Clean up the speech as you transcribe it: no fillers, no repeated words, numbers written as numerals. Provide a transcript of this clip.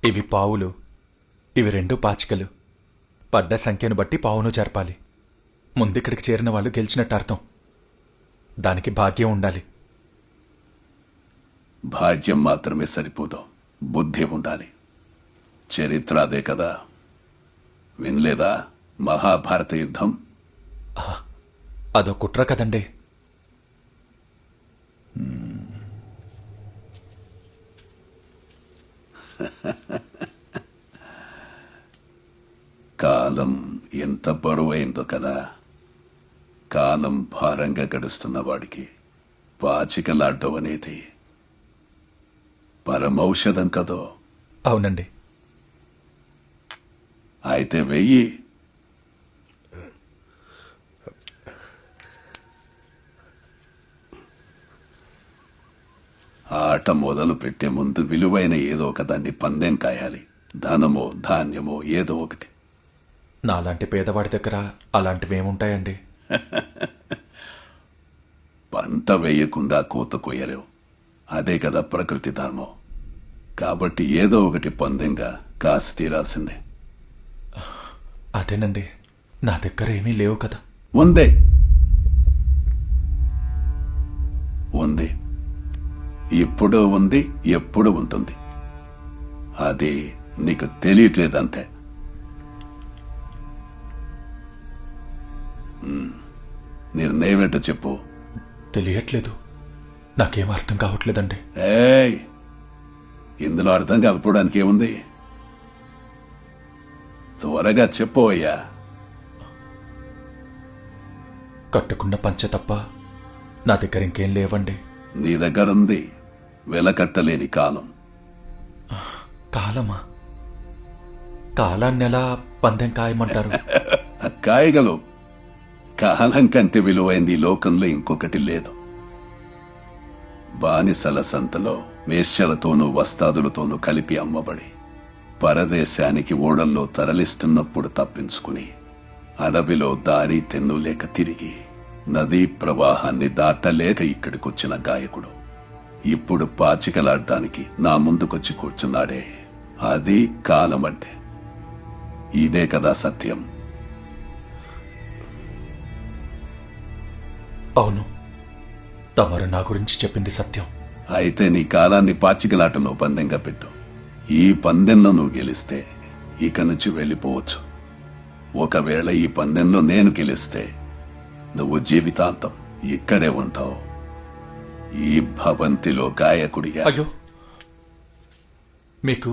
ఇవి పావులు, ఇవి 2 పాచికలు. పడ్డ సంఖ్యను బట్టి పావును జరపాలి. ముందిక్కడికి చేరిన వాళ్ళు గెలిచినట్టు అర్థం. దానికి భాగ్యం ఉండాలి. భాగ్యం మాత్రమే సరిపోదు, బుద్ధి ఉండాలి. చరిత్ర అదే కదా. వినలేదా మహాభారత యుద్ధం? అదో కుట్ర కదండి. కాలం ఎంత బరువైందో కదా. కాలం భారంగా గడుస్తున్న వాడికి పాచికలాడ్డం అనేది పరమౌషధం కదో. అవునండి. అయితే వెయ్యి. ఆట మొదలు పెట్టే ముందు విలువైన ఏదో ఒకదాన్ని పందెం కాయాలి. ధనమో ధాన్యమో ఏదో ఒకటి. నాలాంటి పేదవాడి దగ్గర అలాంటివేముంటాయండి? పంట వేయకుండా కోత కొయ్యలేవు. అదే కదా ప్రకృతి ధర్మం. కాబట్టి ఏదో ఒకటి పందెంగా కాసి తీరాల్సిందే. అదేనండి, నా దగ్గర ఏమీ లేవు కదా. ఉంది. ఉంది. ఇప్పుడు ఉంది, ఎప్పుడు ఉంటుంది. అది నీకు తెలియట్లేదంతే. నిర్ణయమేంటో చెప్పు. తెలియట్లేదు. నాకేం అర్థం కావట్లేదండి. ఏయ్, ఇందులో అర్థం కాకపోవడానికి ఏముంది? త్వరగా చెప్పు అయ్యా. కట్టుకున్న పంచె తప్ప నా దగ్గర ఇంకేం లేవండి. నీ దగ్గరుంది వెలకట్టలేని కాలం. కాలమా? కాలాన్ని ఎలా పందెం కాయమంటారు? కాయగలవు. కాలం కంటే విలువైంది ఈ లోకంలో ఇంకొకటి లేదు. బానిసల సంతలో వేశ్యలతోనూ వస్తాదులతోనూ కలిపి అమ్మబడి పరదేశానికి ఓడల్లో తరలిస్తున్నప్పుడు తప్పించుకుని అడవిలో దారి తెన్నులేక తిరిగి నదీ ప్రవాహాన్ని దాటలేక ఇక్కడికొచ్చిన గాయకుడు ఇప్పుడు పాచికలాడ్డానికి నా ముందుకొచ్చి కూర్చున్నాడే. అది కాలమంటే. ఇదే కదా సత్యం. అవును, తమరు నా గురించి చెప్పింది సత్యం. అయితే నీ కాలాన్ని పాచికలాటలో పందెంగా పెట్టు. ఈ పందెంలో నువ్వు గెలిస్తే ఇక నుంచి వెళ్ళిపోవచ్చు. ఒకవేళ ఈ పందెంలో నేను గెలిస్తే నువ్వు జీవితాంతం ఇక్కడే ఉంటావు, ఈ భవంతిలో గాయకుడిగా. అయ్యో, మీకు